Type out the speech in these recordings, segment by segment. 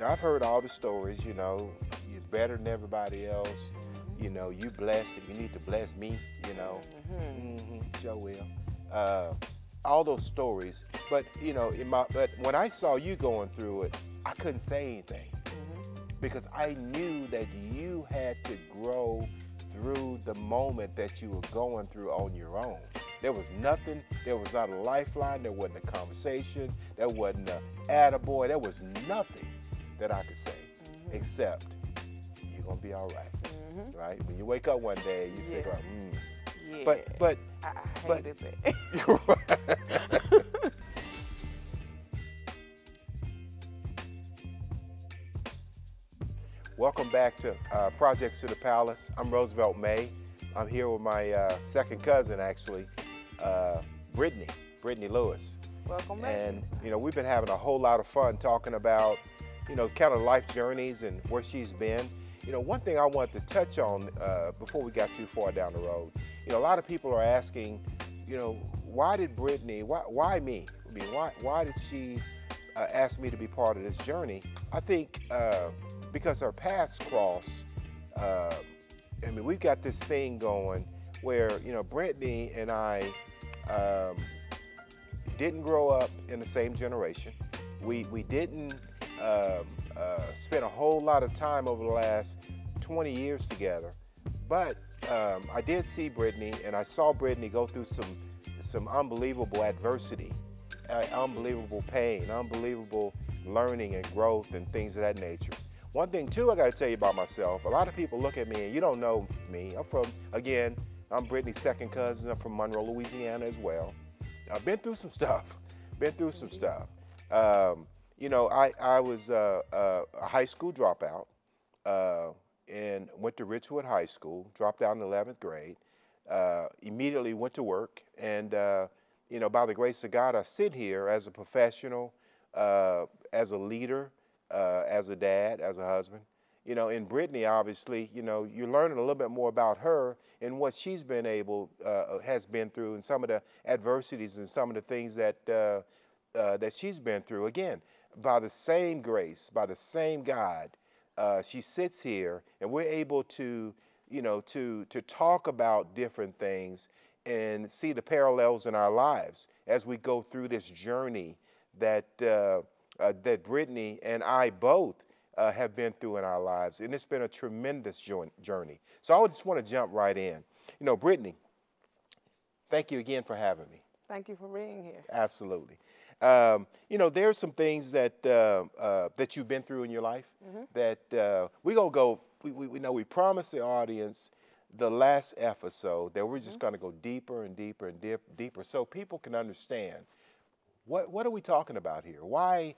I've heard all the stories, you're better than everybody else. You blessed and you need to bless me, sure will. Uh, all those stories. But, but when I saw you going through it, I couldn't say anything because I knew that you had to grow through the moment that you were going through on your own. There was nothing, there was not a lifeline, there wasn't a conversation, there wasn't a attaboy, there was nothing that I could say except you're gonna be all right, right? When you wake up one day, you figure out, Yeah. but I hated that. Welcome back to Projects to the Palace. I'm Roosevelt May. I'm here with my second cousin, actually, Brittany Lewis. Welcome back. And, we've been having a whole lot of fun talking about, kind of life journeys and where she's been. One thing I want to touch on before we got too far down the road, a lot of people are asking, why did Brittany, why me? I mean, why did she ask me to be part of this journey? I think because our paths cross. We've got this thing going where, Brittany and I didn't grow up in the same generation. We didn't spend a whole lot of time over the last 20 years together. But I did see Brittany, and I saw Brittany go through some unbelievable adversity, unbelievable pain, unbelievable learning and growth and things of that nature. One thing, too, I got to tell you about myself. A lot of people look at me, and you don't know me. I'm Brittany's second cousin. I'm from Monroe, Louisiana as well. I've been through some stuff. I was a high school dropout and went to Richwood High School, dropped out in 11th grade, immediately went to work. And, by the grace of God, I sit here as a professional, as a leader, as a dad, as a husband. In Brittany, obviously, you're learning a little bit more about her and what she's has been through, and some of the adversities and some of the things that that she's been through. Again, by the same grace, by the same God, she sits here, and we're able to, to talk about different things and see the parallels in our lives as we go through this journey that that Brittany and I both have been through in our lives. And it's been a tremendous journey. So I just want to jump right in. Brittany, thank you again for having me. Thank you for being here. Absolutely. There's some things that that you've been through in your life that we're going to go, we promised the audience the last episode that we're just going to go deeper and deeper and deeper so people can understand. What are we talking about here? Why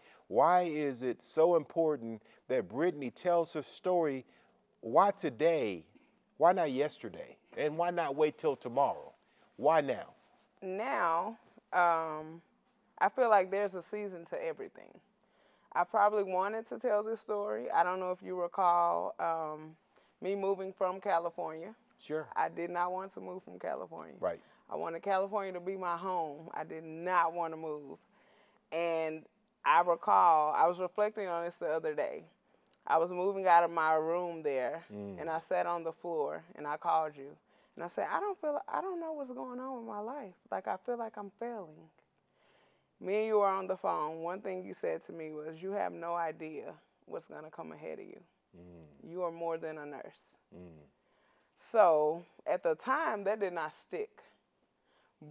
is it so important that Brittany tells her story? Why today? Why not yesterday? And why not wait till tomorrow? Why now? Now, I feel like there's a season to everything. I probably wanted to tell this story. I don't know if you recall me moving from California. Sure. I did not want to move from California. Right. I wanted California to be my home. I did not want to move. And I recall, I was reflecting on this the other day. I was moving out of my room there, and I sat on the floor, and I called you. And I said, I don't know what's going on with my life. Like, I feel like I'm failing. Me and you were on the phone. One thing you said to me was, you have no idea what's going to come ahead of you. You are more than a nurse. So at the time, that did not stick.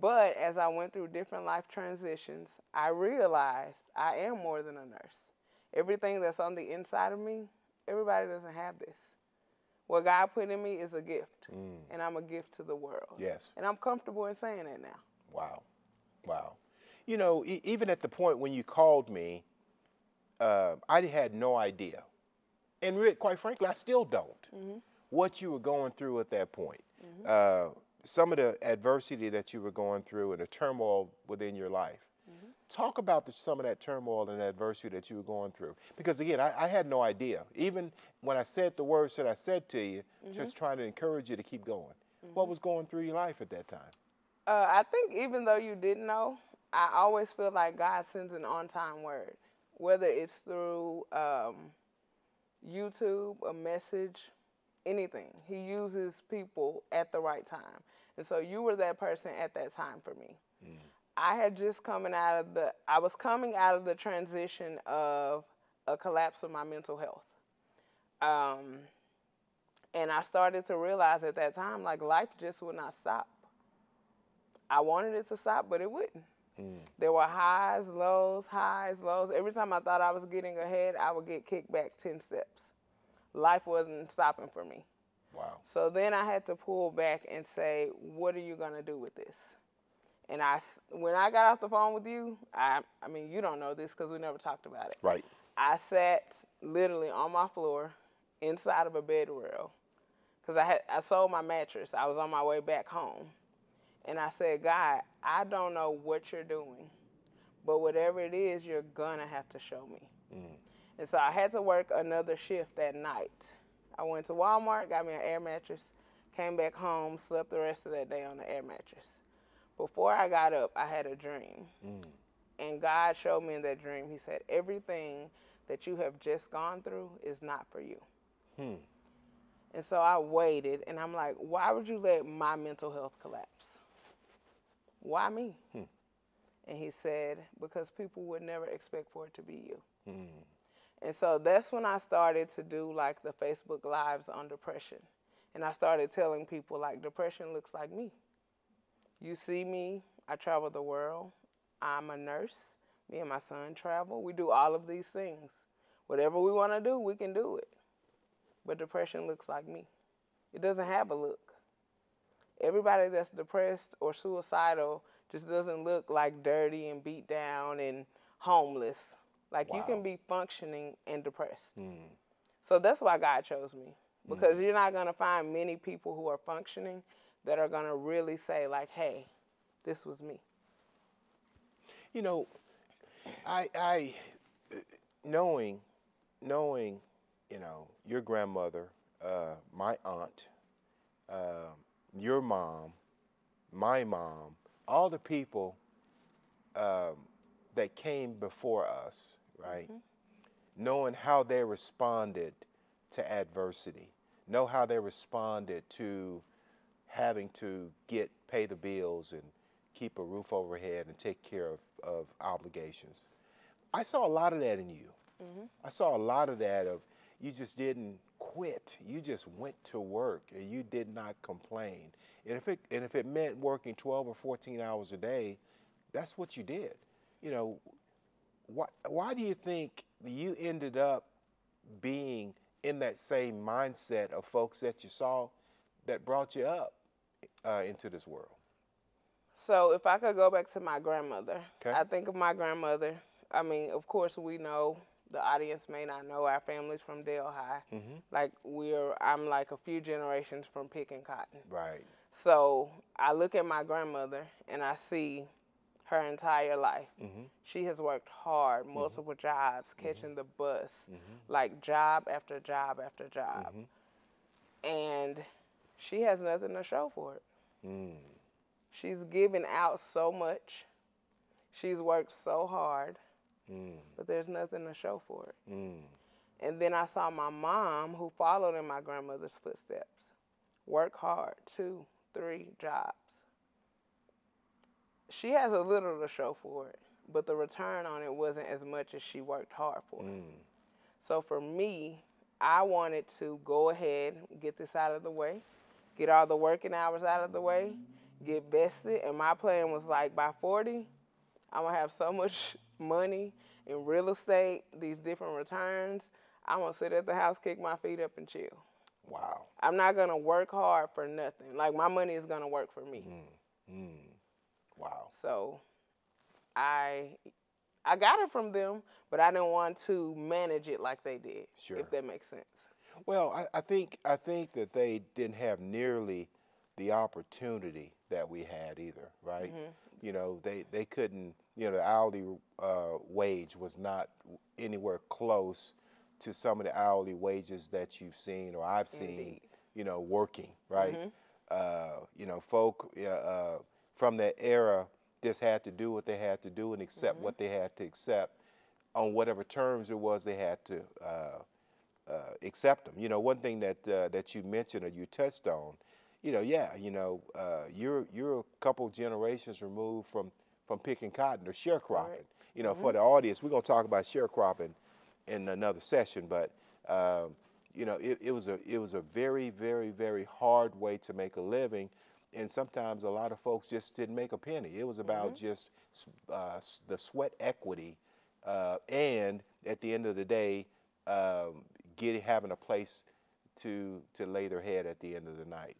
But as I went through different life transitions, I realized I am more than a nurse. Everything that's on the inside of me, everybody doesn't have this. What God put in me is a gift, and I'm a gift to the world. Yes. And I'm comfortable in saying that now. Wow. Even at the point when you called me, I had no idea. And quite frankly, I still don't. What you were going through at that point. Some of the adversity that you were going through and the turmoil within your life. Talk about some of that turmoil and adversity that you were going through. Because again, I had no idea. Even when I said the words that I said to you, just trying to encourage you to keep going. What was going through your life at that time? I think even though you didn't know, I always feel like God sends an on-time word. Whether it's through YouTube, a message, anything. He uses people at the right time. And so you were that person at that time for me. Mm. I was coming out of the transition of a collapse of my mental health. And I started to realize at that time, like, life just would not stop. I wanted it to stop, but it wouldn't. Mm. There were highs, lows, highs, lows. Every time I thought I was getting ahead, I would get kicked back 10 steps. Life wasn't stopping for me. Wow. So then I had to pull back and say, what are you going to do with this? And when I got off the phone with you, I mean, you don't know this because we never talked about it. Right. I sat literally on my floor inside of a bedroll because I sold my mattress. I was on my way back home. And I said, God, I don't know what you're doing, but whatever it is, you're going to have to show me. Mm. And so I had to work another shift that night. I went to Walmart, got me an air mattress, came back home, slept the rest of that day on the air mattress. Before I got up, I had a dream. Mm. And God showed me in that dream, he said, everything that you have just gone through is not for you. Hmm. And so I waited, and I'm like, why would you let my mental health collapse? Why me? Hmm. And he said, because people would never expect for it to be you. Hmm. And so that's when I started to do like the Facebook Lives on depression. And I started telling people like depression looks like me. You see me, I travel the world. I'm a nurse. Me and my son travel. We do all of these things. Whatever we want to do, we can do it. But depression looks like me. It doesn't have a look. Everybody that's depressed or suicidal just doesn't look like dirty and beat down and homeless. Like, wow. You can be functioning and depressed. Mm. So that's why God chose me. Because you're not going to find many people who are functioning that are going to really say, like, hey, this was me. You know, I knowing, you know, your grandmother, my aunt, your mom, my mom, all the people that came before us, right? Mm-hmm. Knowing how they responded to adversity, know how they responded to having to pay the bills and keep a roof overhead and take care of obligations. I saw a lot of that in you. Mm-hmm. I saw a lot of that of you just didn't quit. You just went to work and you did not complain. And if it meant working 12 or 14 hours a day, that's what you did. You know, why do you think you ended up being in that same mindset of folks that you saw that brought you up into this world? So if I could go back to my grandmother, okay. I think of my grandmother. I mean, of course, we know, the audience may not know, our family's from Delhi. Mm-hmm. Like, I'm like a few generations from picking cotton. Right. So I look at my grandmother and I see her entire life. Mm-hmm. She has worked hard, multiple mm-hmm. jobs, catching mm-hmm. the bus, mm-hmm. like job after job after job. Mm-hmm. And she has nothing to show for it. Mm. She's given out so much. She's worked so hard, but there's nothing to show for it. Mm. And then I saw my mom, who followed in my grandmother's footsteps, work hard, 2, 3 jobs. She has a little to show for it, but the return on it wasn't as much as she worked hard for. Mm. So for me, I wanted to go ahead, get this out of the way, get all the working hours out of the way, get vested, and my plan was like, by 40, I'm going to have so much money in real estate, these different returns, I'm going to sit at the house, kick my feet up, and chill. Wow. I'm not going to work hard for nothing. Like, my money is going to work for me. Wow. So I got it from them, but I didn't want to manage it like they did, sure. If that makes sense. Well, I think that they didn't have nearly the opportunity that we had either, right? Mm-hmm. You know, they couldn't, you know, the hourly wage was not anywhere close to some of the hourly wages that you've seen or I've seen, indeed. You know, working, right? Mm-hmm. You know, folk from that era just had to do what they had to do and accept mm-hmm. what they had to accept on whatever terms it was they had to accept them. You know, one thing that you mentioned or you touched on, yeah, you're a couple generations removed from picking cotton or sharecropping. Correct. For the audience, we're gonna talk about sharecropping in another session, but um, it was a very, very, very hard way to make a living, and sometimes a lot of folks just didn't make a penny. It was about just the sweat equity, and at the end of the day, having a place to lay their head at the end of the night.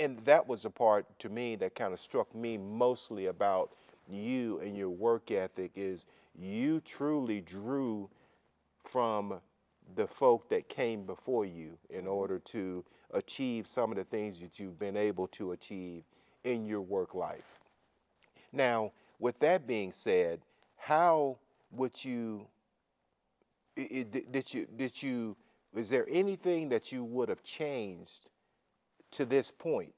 And that was the part to me that kind of struck me mostly about you and your work ethic is you truly drew from the folk that came before you in order to achieve some of the things that you've been able to achieve in your work life. Now, with that being said, how would you, is there anything that you would have changed to this point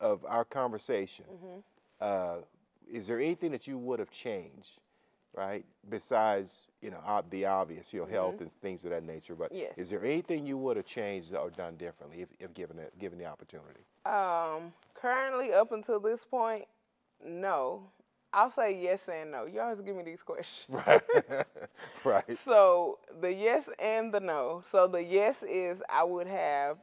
of our conversation? Uh, is there anything that you would have changed, right? Besides, the obvious, health and things of that nature. But Yes. is there anything you would have changed or done differently if given the opportunity? Currently, up until this point, no. I'll say yes and no. You always give me these questions. Right. Right. So the yes and the no. So the yes is I would have,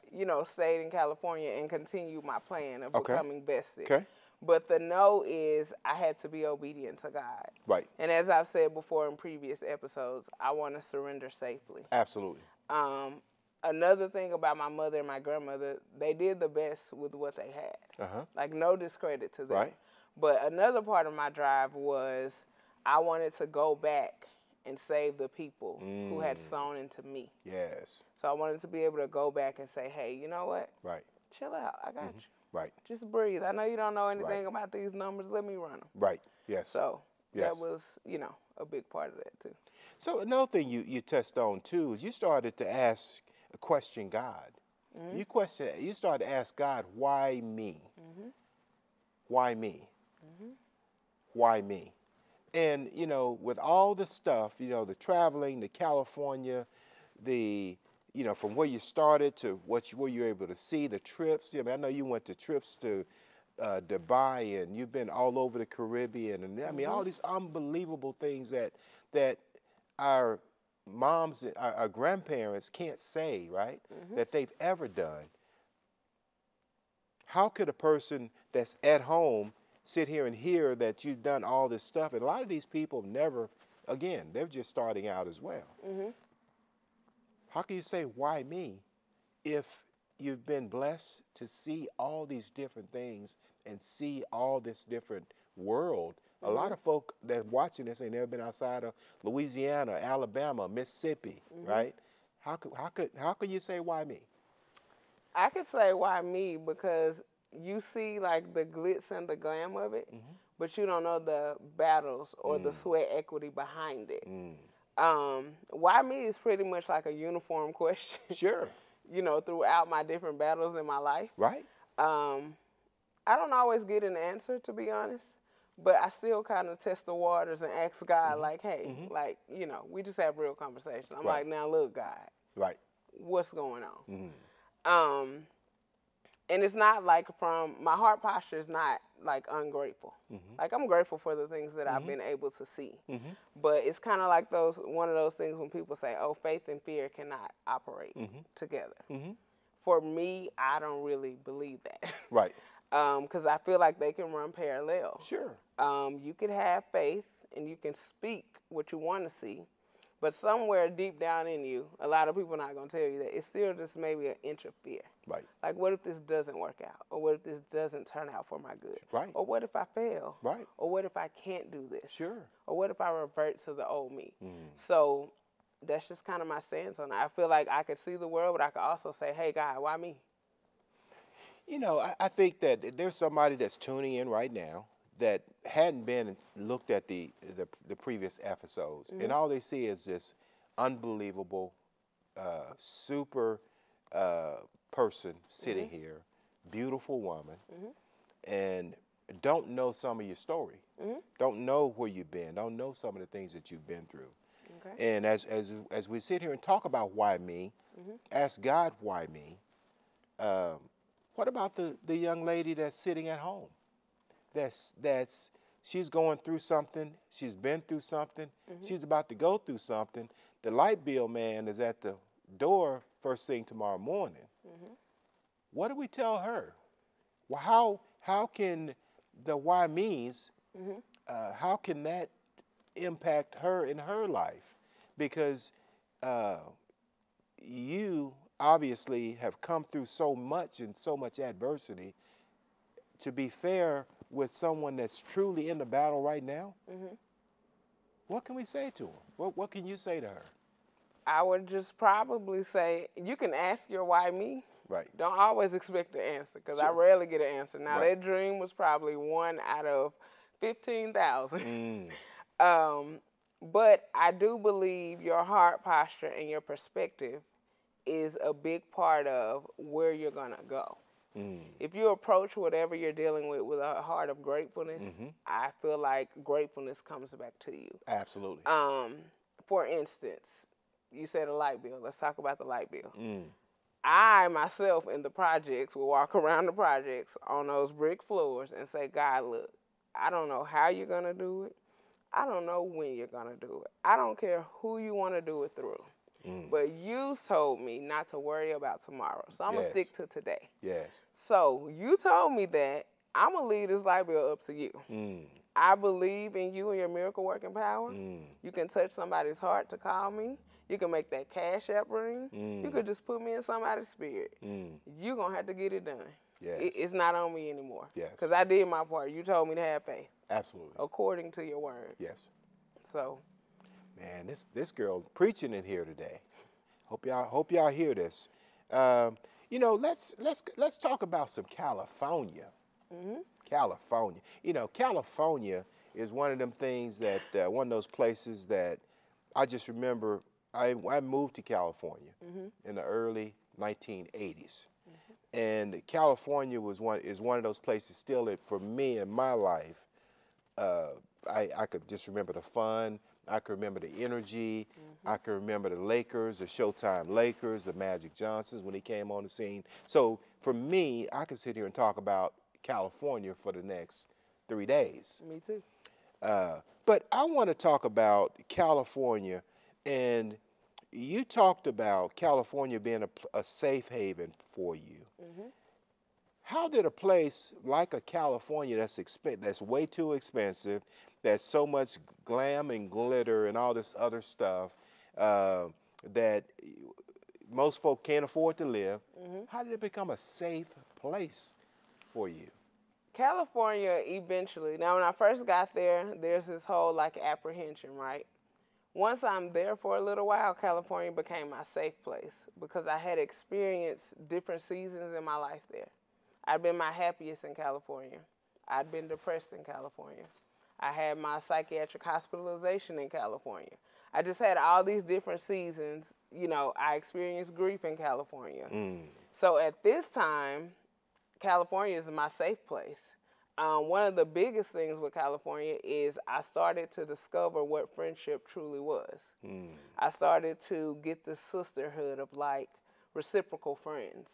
stayed in California and continued my plan of Okay. becoming vested. Okay. But the no is I had to be obedient to God. Right. And as I've said before in previous episodes, I want to surrender safely. Absolutely. Another thing about my mother and my grandmother, they did the best with what they had. Like, no discredit to them. Right. But another part of my drive was I wanted to go back and save the people who had sown into me. Yes. So I wanted to be able to go back and say, hey, you know what? Right. Chill out. I got you. Right. Just breathe. I know you don't know anything Right. about these numbers. Let me run them. Right. Yes. So Yes. that was, a big part of that too. So another thing you touched on too is you started to question God. You started to ask God, why me? Why me? Why me? And with all the stuff, the traveling, the California, from where you started to where you were able to see, the trips. I know you went to trips to Dubai, and you've been all over the Caribbean, and I mean all these unbelievable things that our moms, our grandparents can't say, right? That they've ever done. How could a person that's at home sit here and hear that you've done all this stuff? And a lot of these people never, again, they're just starting out as well. How can you say, why me, if you've been blessed to see all these different things and see all this different world? A lot of folk that watching this ain't never been outside of Louisiana, Alabama, Mississippi, right? How could you say, why me? I could say why me because you see like the glitz and the glam of it, but you don't know the battles or the sweat equity behind it. Why me is pretty much like a uniform question. Sure. Throughout my different battles in my life. Right. I don't always get an answer, to be honest, but I still kind of test the waters and ask God, like, hey, we just have real conversations. I'm like, now look, God, right, what's going on? And it's not like my heart posture is not like ungrateful. Like, I'm grateful for the things that I've been able to see. But it's kind of like one of those things when people say, oh, faith and fear cannot operate together. For me, I don't really believe that. Right. Because I feel like they can run parallel. Sure. You can have faith and you can speak what you want to see, but somewhere deep down in you, a lot of people are not going to tell you that it's still just maybe an inch of fear. Right. Like, what if this doesn't work out? Or what if this doesn't turn out for my good? Right. Or what if I fail? Right. Or what if I can't do this? Sure. Or what if I revert to the old me? So that's just kind of my stance on it. I feel like I could see the world, but I could also say, hey, God, why me? I think that there's somebody that's tuning in right now that hadn't been and looked at the previous episodes, and all they see is this unbelievable, super person sitting here, beautiful woman, and don't know some of your story, don't know where you've been, don't know some of the things that you've been through. Okay. And as we sit here and talk about why me, ask God why me. Um, what about the young lady that's sitting at home? That's she's going through something. She's been through something. She's about to go through something. The light bill man is at the door first thing tomorrow morning. What do we tell her? Well, how can the why me's how can that impact her in her life? Because uh, you obviously have come through so much and so much adversity. To be fair with someone that's truly in the battle right now, what can we say to her? What can you say to her? I would just probably say you can ask your why me. Right. Don't always expect an answer because I Sure. rarely get an answer. Now Right. that dream was probably one out of 15,000. But I do believe your heart posture and your perspective is a big part of where you're gonna go. If you approach whatever you're dealing with a heart of gratefulness, I feel like gratefulness comes back to you. Absolutely. For instance, you said a light bill. Let's talk about the light bill. I myself in the projects will walk around the projects on those brick floors and say, God, look, I don't know how you're going to do it. I don't know when you're going to do it. I don't care who you want to do it through. But you told me not to worry about tomorrow. So I'm going to stick to today. Yes. So you told me that. I'm going to leave this light bill up to you. I believe in you and your miracle working power. You can touch somebody's heart to call me. You can make that Cash App ring. You could just put me in somebody's spirit. You're going to have to get it done. Yes. It's not on me anymore. Yes. Because I did my part. You told me to have faith. Absolutely. According to your word. Yes. So. Man, this girl preaching in here today. Hope y'all hear this. You know, let's talk about some California. California. You know, California is one of them things that one of those places that I just remember. I moved to California in the early 1980s, and California is one of those places still that for me in my life. I could just remember the fun. I can remember the energy. I can remember the Lakers, the Showtime Lakers, the Magic Johnsons when he came on the scene. So for me, I can sit here and talk about California for the next 3 days. Me too. But I want to talk about California, and you talked about California being a safe haven for you. How did a place like a California that's way too expensive, that's so much glam and glitter and all this other stuff that most folk can't afford to live, how did it become a safe place for you? California eventually. Now, when I first got there, there's this whole like apprehension, right? Once I'm there for a little while, California became my safe place because I had experienced different seasons in my life there. I'd been my happiest in California. I'd been depressed in California. I had my psychiatric hospitalization in California. I just had all these different seasons. You know, I experienced grief in California. So at this time, California is my safe place. One of the biggest things with California is I started to discover what friendship truly was. I started to get the sisterhood of like reciprocal friends.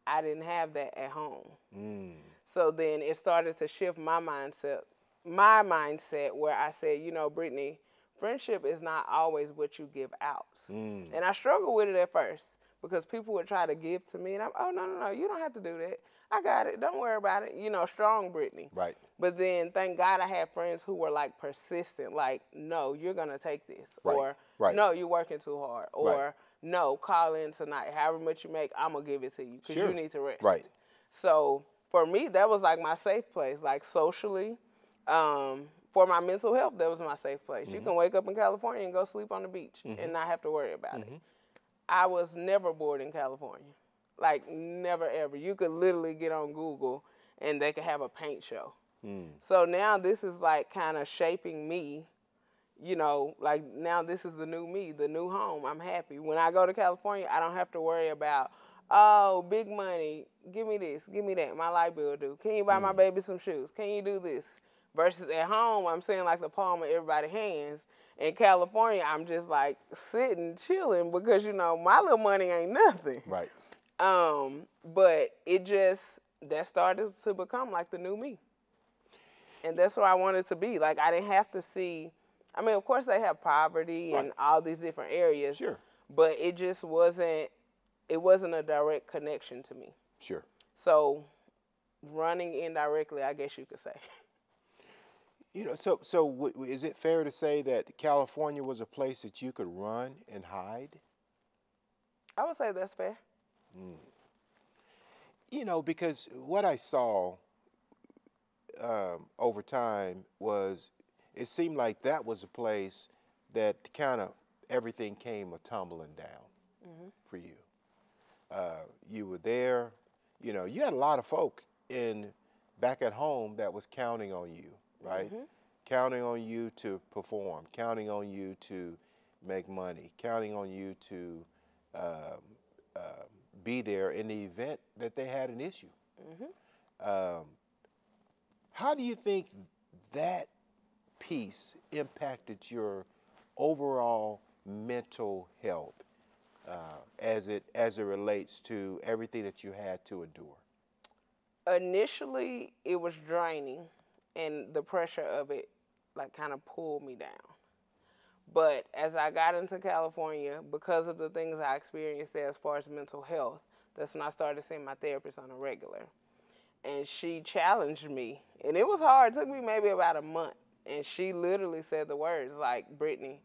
I didn't have that at home. So then it started to shift my mindset where I said, you know, Brittany, friendship is not always what you give out. And I struggled with it at first because people would try to give to me and I'm, oh, no, you don't have to do that. I got it. Don't worry about it. You know, strong Brittany. Right. But then thank God I had friends who were like persistent, like, no, you're going to take this. Right. Or, no, you're working too hard. Or, no, call in tonight. However much you make, I'm going to give it to you because you need to rest. Right. So for me, that was like my safe place, like socially. For my mental health, that was my safe place. You can wake up in California and go sleep on the beach and not have to worry about it. I was never bored in California. Like, never, ever. You could literally get on Google and they could have a paint show. So now this is like kind of shaping me, you know, like now this is the new me, the new home. I'm happy. When I go to California, I don't have to worry about, oh, big money, give me this, give me that, my light bill due. Can you buy my baby some shoes? Can you do this? Versus at home, I'm seeing like the palm of everybody's hands, In California, I'm just like sitting, chilling because my little money ain't nothing. Right. But that started to become like the new me. And that's where I wanted to be. Like, I didn't have to see, I mean, of course they have poverty and all these different areas. Sure. But it just wasn't a direct connection to me. Sure. So running indirectly, I guess you could say. So is it fair to say that California was a place that you could run and hide? I would say that's fair. Because what I saw over time was it seemed like that was a place that kind of everything came tumbling down for you. You were there, you had a lot of folk back at home that was counting on you, right? Counting on you to perform, counting on you to make money, counting on you to be there in the event that they had an issue. How do you think that piece impacted your overall mental health as it relates to everything that you had to endure? Initially, it was draining, and the pressure of it like kind of pulled me down. But as I got into California, because of the things I experienced there as far as mental health, that's when I started seeing my therapist on a regular. And she challenged me, and it was hard. It took me maybe about a month. And she literally said the words like, Brittany,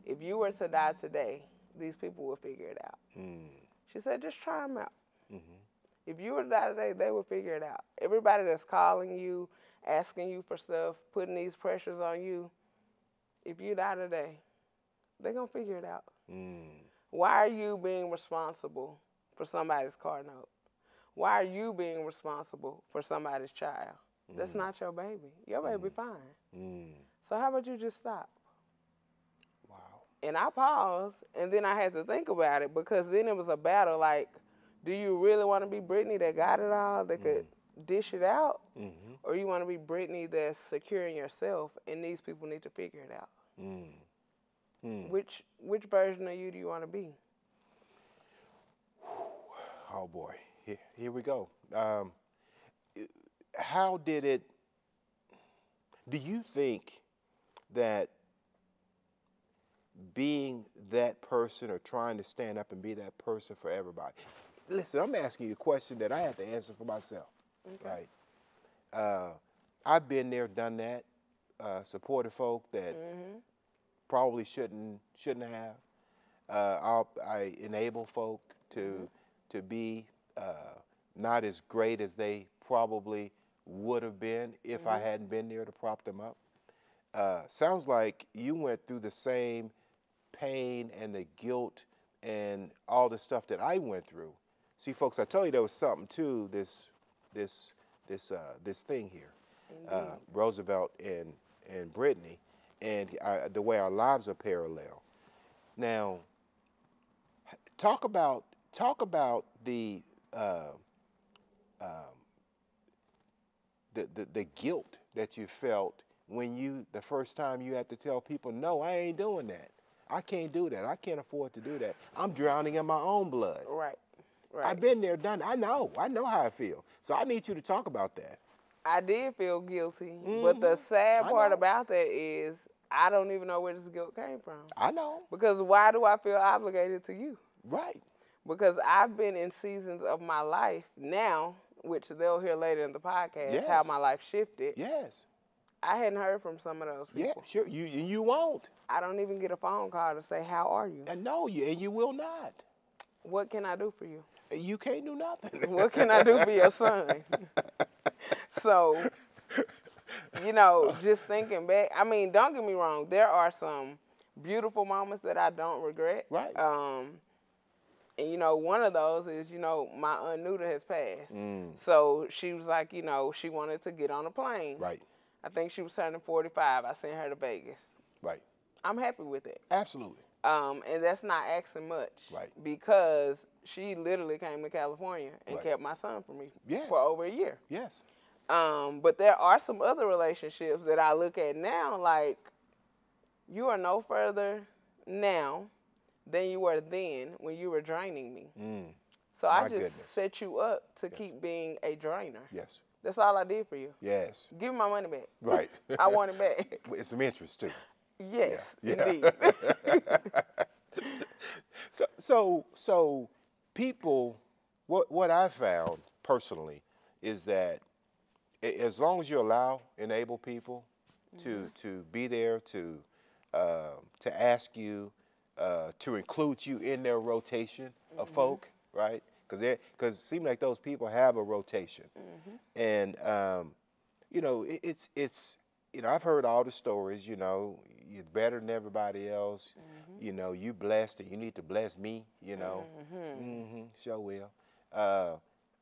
if you were to die today, these people will figure it out. She said, just try them out. If you were to die today, they will figure it out. Everybody that's calling you, asking you for stuff, putting these pressures on you, if you die today, they're going to figure it out. Why are you being responsible for somebody's car note? Why are you being responsible for somebody's child? That's not your baby. Your baby fine. So how about you just stop? Wow. And I paused, and then I had to think about it, because then it was a battle. Like, do you really want to be Brittany that got it all, that could dish it out? Or you want to be Brittany that's secure in yourself, and these people need to figure it out? Which version of you do you want to be? Oh boy, here we go. How did it? Do you think that being that person or trying to stand up and be that person for everybody? Listen, I'm asking you a question that I have to answer for myself. Okay. Right? I've been there, done that. Supported folk that probably shouldn't have. I enable folk to be not as great as they probably would have been if I hadn't been there to prop them up. Sounds like you went through the same pain and the guilt and all the stuff that I went through. See, folks, I told you there was something to this thing here, Roosevelt and Brittany, and the way our lives are parallel. Now, talk about the guilt that you felt when the first time you had to tell people, no, I ain't doing that. I can't do that. I can't afford to do that. I'm drowning in my own blood. Right. I've been there, done it. I know how I feel. So I need you to talk about that. I did feel guilty, but the sad part about that is I don't even know where this guilt came from. I know. Because why do I feel obligated to you? Right. Because I've been in seasons of my life now, which they'll hear later in the podcast, how my life shifted. Yes. I hadn't heard from some of those people. Yeah, sure. You won't. I don't even get a phone call to say, how are you? And no, you will not. What can I do for you? You can't do nothing. What can I do for your son? So, just thinking back, I mean, don't get me wrong. There are some beautiful moments that I don't regret. Right. And, one of those is, my Aunt Nuda has passed. So she was like, she wanted to get on a plane. Right. I think she was turning 45. I sent her to Vegas. Right. I'm happy with it. Absolutely. And that's not asking much. Right. Because she literally came to California and kept my son for me for over a year. Yes. But there are some other relationships that I look at now, like, you are no further now than you were then when you were draining me. So I My just goodness. set you up to Yes. keep being a drainer. Yes. That's all I did for you. Yes. Give me my money back. Right. I want it back. With some interest too. Yes, Yeah. indeed. So people, what I found personally is that as long as you allow, enable people to be there, to ask you, to include you in their rotation of folk, right? Because it seems like those people have a rotation, and you know, it's you know, I've heard all the stories. You know, you're better than everybody else. You know, you blessed, and you need to bless me. You know, sure will.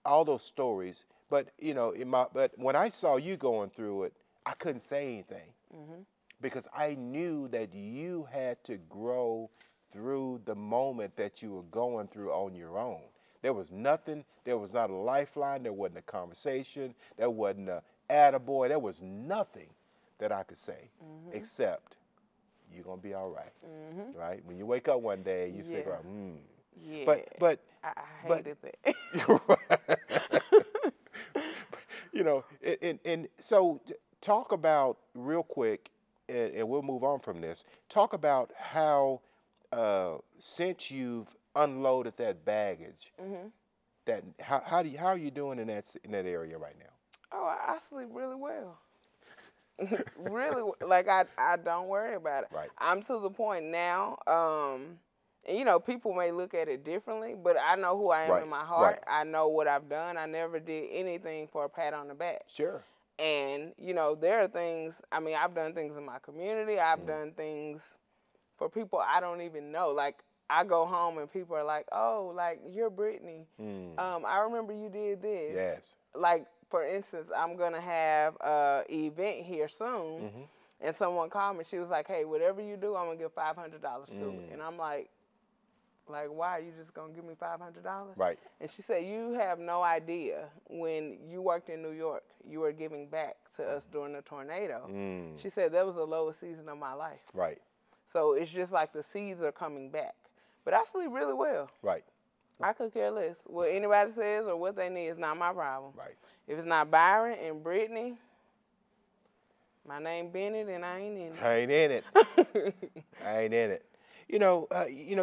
All those stories, but you know, but when I saw you going through it, I couldn't say anything because I knew that you had to grow through the moment that you were going through on your own. There was nothing. There was not a lifeline. There wasn't a conversation. There wasn't a attaboy. There was nothing that I could say except you're gonna be all right. Right? When you wake up one day, you figure out, Yeah. But I hated that. you know, and so talk about real quick, and we'll move on from this. Talk about how since you've unloaded that baggage, that how are you doing in that area right now? Oh, I sleep really well. Really, like I don't worry about it. Right. I'm to the point now, and you know, people may look at it differently, but I know who I am in my heart. I know what I've done. I never did anything for a pat on the back. Sure. And you know, there are things. I mean, I've done things in my community. I've done things for people I don't even know. Like I go home and people are like, "Oh, like you're Brittany. I remember you did this." Yes. Like for instance, I'm gonna have an event here soon, and someone called me. She was like, "Hey, whatever you do, I'm gonna give $500 to it." And I'm like, why are you just gonna give me $500? Right. And she said, "You have no idea. When you worked in New York, you were giving back to us during the tornado." She said that was the lowest season of my life. Right. So it's just like the seeds are coming back. But I sleep really well. Right. I could care less. What anybody says or what they need is not my problem. Right. If it's not Byron and Brittany, my name Bennett, and I ain't in it. I ain't in it. I ain't in it. You know,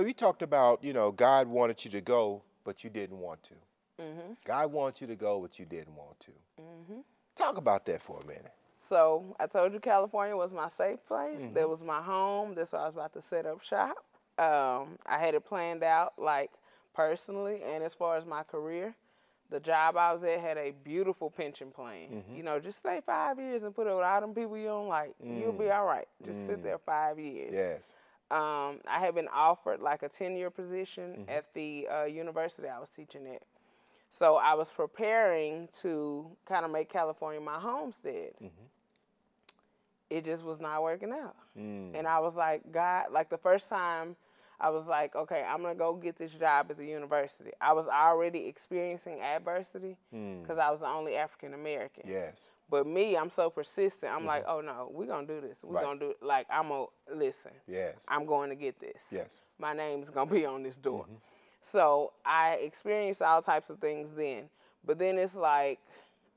you talked about, you know, God wanted you to go, but you didn't want to. God wants you to go, but you didn't want to. Talk about that for a minute. So I told you California was my safe place. That was my home. That's where I was about to set up shop. I had it planned out, like personally and as far as my career. The job I was at had a beautiful pension plan. You know, just stay 5 years and put up with all them people you don't like. You'll be all right. Just sit there 5 years. Yes. I had been offered like a 10-year position at the university I was teaching at. So I was preparing to kind of make California my homestead. It just was not working out. And I was like, God, like the first time I was like, okay, I'm going to go get this job at the university. I was already experiencing adversity because I was the only African American. Yes. But me, I'm so persistent. I'm like, oh, no, we're going to do this. We're going to do it. Like, I'm going to listen. Yes. I'm going to get this. Yes. My name's going to be on this door. So I experienced all types of things then. But then it's like,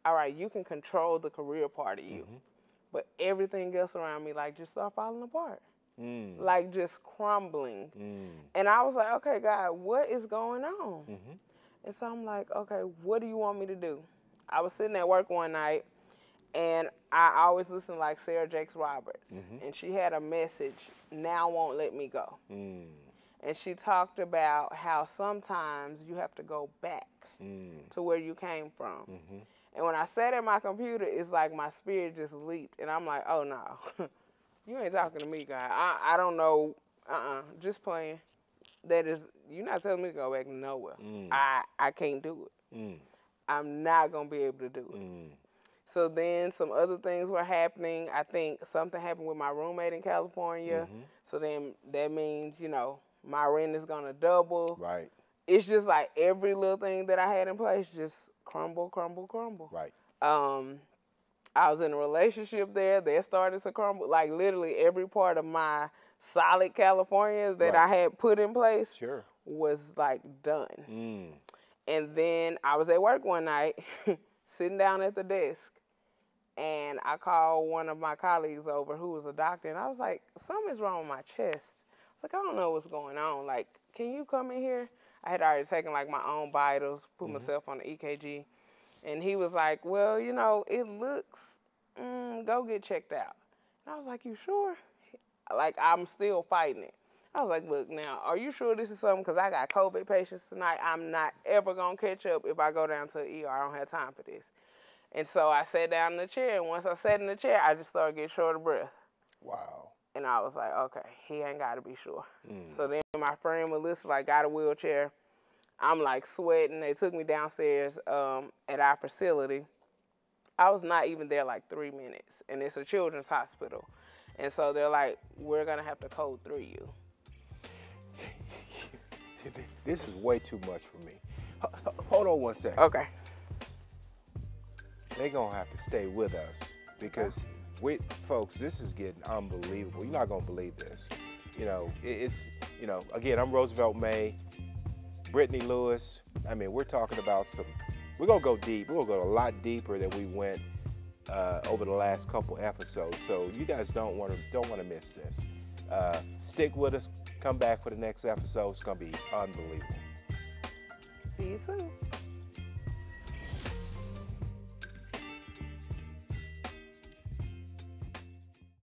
all right, you can control the career part of you. But everything else around me, like, just start falling apart. Like, just crumbling. And I was like, okay, God, what is going on? And so I'm like, okay, what do you want me to do? I was sitting at work one night, and I always listen like Sarah Jakes Roberts. And she had a message, Now Won't Let Me Go. And she talked about how sometimes you have to go back to where you came from. And when I sat at my computer, it's like my spirit just leaped. And I'm like, oh, no. You ain't talking to me, God. I don't know. Just playing. That is, you're not telling me to go back nowhere. I can't do it. I'm not going to be able to do it. So then some other things were happening. I think something happened with my roommate in California. So then that means, you know, my rent is going to double. Right. It's just like every little thing that I had in place just crumble. Right. I was in a relationship there that started to crumble. Like literally every part of my solid California that Right. I had put in place Sure. was like done. Mm. And then I was at work one night, sitting down at the desk, and I called one of my colleagues over who was a doctor, and I was like, something's wrong with my chest. I was like, I don't know what's going on. Like, can you come in here? I had already taken like my own vitals, put myself on the EKG, and he was like, well, you know, it looks, go get checked out. And I was like, you sure? Like, I'm still fighting it. I was like, look, now, are you sure this is something? Because I got COVID patients tonight. I'm not ever going to catch up if I go down to the ER. I don't have time for this. And so I sat down in the chair, and once I sat in the chair, I just started getting short of breath. Wow. And I was like, okay, he ain't got to be sure. So then my friend Melissa, like, got a wheelchair. I'm, like, sweating. They took me downstairs at our facility. I was not even there, like, 3 minutes. And it's a children's hospital. And so they're like, we're going to have to code 3 you. This is way too much for me. Hold on one second. Okay. They're going to have to stay with us because, folks, this is getting unbelievable. You're not going to believe this. You know, it's, you know, again, I'm Roosevelt May, Brittany Lewis. I mean, we're talking about we're going to go deep. We're going to go a lot deeper than we went over the last couple episodes. So you guys don't want to miss this. Stick with us. Come back for the next episode. It's going to be unbelievable. See you soon.